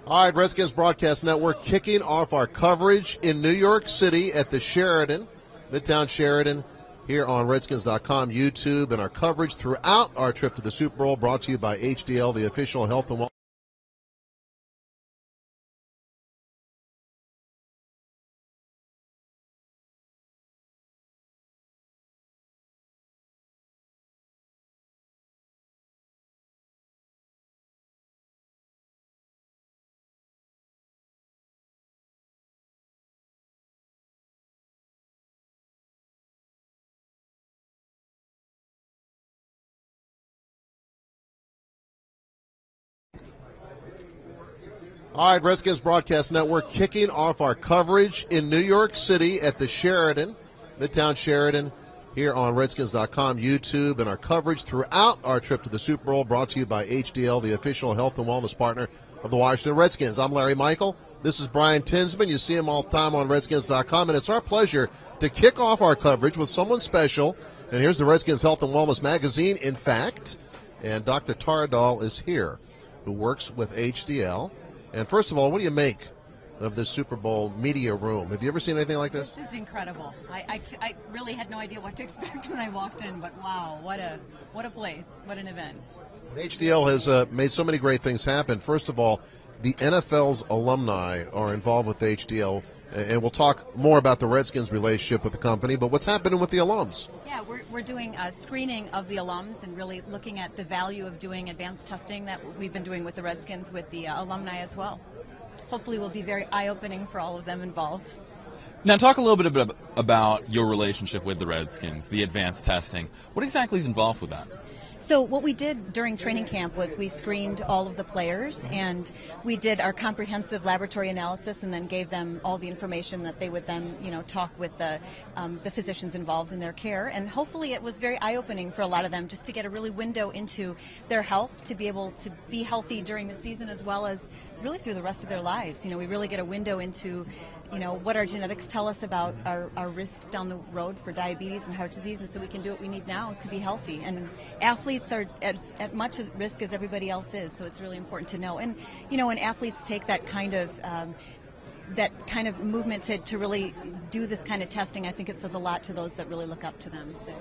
All right, Redskins Broadcast Network kicking off our coverage in New York City at the Sheraton, Midtown Sheraton, here on Redskins.com, YouTube, and our coverage throughout our trip to the Super Bowl brought to you by HDL, the official health and wellness. All right, Redskins Broadcast Network kicking off our coverage in New York City at the Sheraton, Midtown Sheraton, here on Redskins.com, YouTube, and our coverage throughout our trip to the Super Bowl brought to you by HDL, the official health and wellness partner of the Washington Redskins. I'm Larry Michael. This is Brian Tinsman. You see him all the time on Redskins.com, and it's our pleasure to kick off our coverage with someone special. And here's the Redskins Health and Wellness magazine, in fact, and Dr. Dall is here, who works with HDL. And first of all, what do you make of this Super Bowl media room? Have you ever seen anything like this? This is incredible. I really had no idea what to expect when I walked in, but wow, what a place, what an event. HDL has made so many great things happen. First of all, the NFL's alumni are involved with HDL, and we'll talk more about the Redskins' relationship with the company, but what's happening with the alums? Yeah, we're doing a screening of the alums and really looking at the value of doing advanced testing that we've been doing with the Redskins with the alumni as well. Hopefully will be very eye-opening for all of them involved. Now talk a little bit about your relationship with the Redskins, the advanced testing. What exactly is involved with that? So what we did during training camp was we screened all of the players, and we did our comprehensive laboratory analysis and then gave them all the information that they would then, talk with the physicians involved in their care. And hopefully it was very eye-opening for a lot of them just to get a really window into their health, to be able to be healthy during the season as well as really through the rest of their lives. We really get a window into what our genetics tell us about our risks down the road for diabetes and heart disease, and so we can do what we need now to be healthy. And athletes are at much as risk as everybody else is, so it's really important to know. And, when athletes take that kind of movement to really do this kind of testing, I think it says a lot to those that really look up to them. So.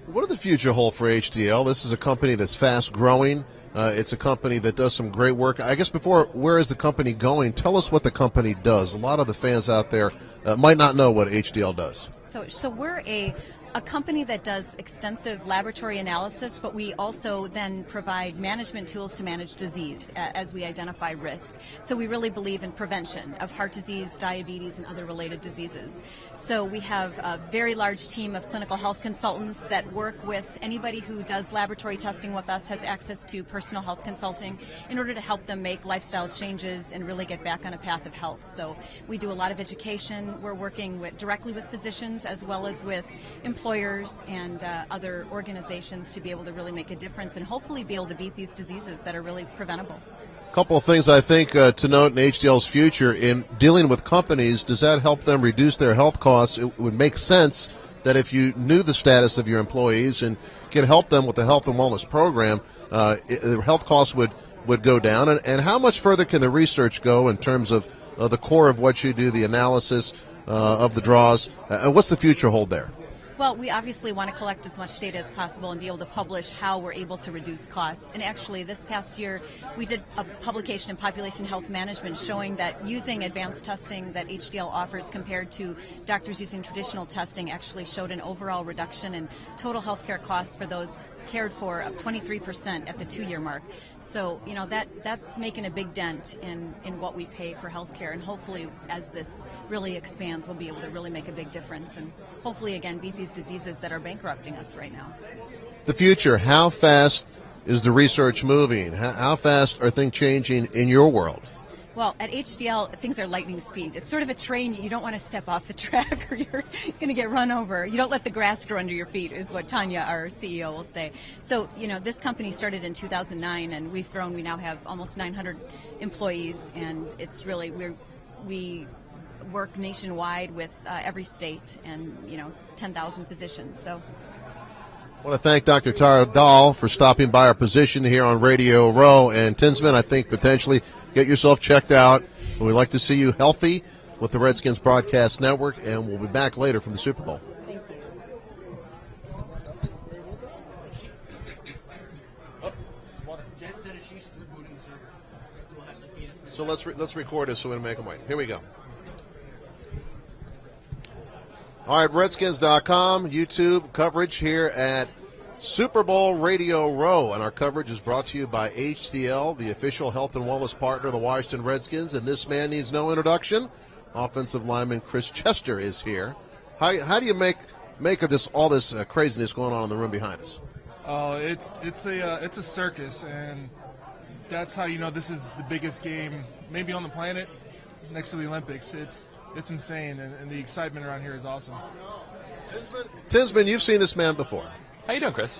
What does the future hold for HDL? This is a company that's fast growing. It's a company that does some great work. I guess before, where is the company going? Tell us what the company does. A lot of the fans out there might not know what HDL does. So we're a company that does extensive laboratory analysis, but we also then provide management tools to manage disease as we identify risk. So we really believe in prevention of heart disease, diabetes, and other related diseases. So we have a very large team of clinical health consultants that work with anybody who does laboratory testing with us, has access to personal health consulting in order to help them make lifestyle changes and really get back on a path of health. So we do a lot of education. We're working directly with physicians as well as with employers and other organizations to be able to really make a difference and hopefully be able to beat these diseases that are really preventable. A couple of things I think to note in HDL's future in dealing with companies. Does that help them reduce their health costs? It would make sense that if you knew the status of your employees and could help them with the health and wellness program, the health costs would go down. And how much further can the research go in terms of the core of what you do, the analysis of the draws? What's the future hold there? Well, we obviously want to collect as much data as possible and be able to publish how we're able to reduce costs. And actually, this past year, we did a publication in Population Health Management showing that using advanced testing that HDL offers compared to doctors using traditional testing actually showed an overall reduction in total healthcare costs for those cared for of 23% at the 2-year mark. So, that's making a big dent in what we pay for healthcare. And hopefully, as this really expands, we'll be able to really make a big difference and hopefully, again, beat these diseases that are bankrupting us right now. The future, how fast is the research moving? How fast are things changing in your world? Well, at HDL, things are lightning speed. It's sort of a train. You don't want to step off the track or you're going to get run over. You don't let the grass grow under your feet, is what Tanya, our CEO, will say. So, this company started in 2009, and we've grown. We now have almost 900 employees, and it's really, we work nationwide with every state and, 10,000 physicians. So I want to thank Dr. Tara Dall for stopping by our position here on Radio Row. And Tinsman, I think potentially get yourself checked out. And we'd like to see you healthy with the Redskins Broadcast Network, and we'll be back later from the Super Bowl. Thank you. So let's record this so we don't make them wait. Here we go. All right, Redskins.com, YouTube coverage here at Super Bowl Radio Row. And our coverage is brought to you by HDL, the official health and wellness partner of the Washington Redskins. And this man needs no introduction. Offensive lineman Chris Chester is here. How do you make of this all this craziness going on in the room behind us? Oh, it's a circus, and that's how you know this is the biggest game maybe on the planet next to the Olympics. It's insane, and the excitement around here is awesome. Tinsman, you've seen this man before. How you doing, Chris?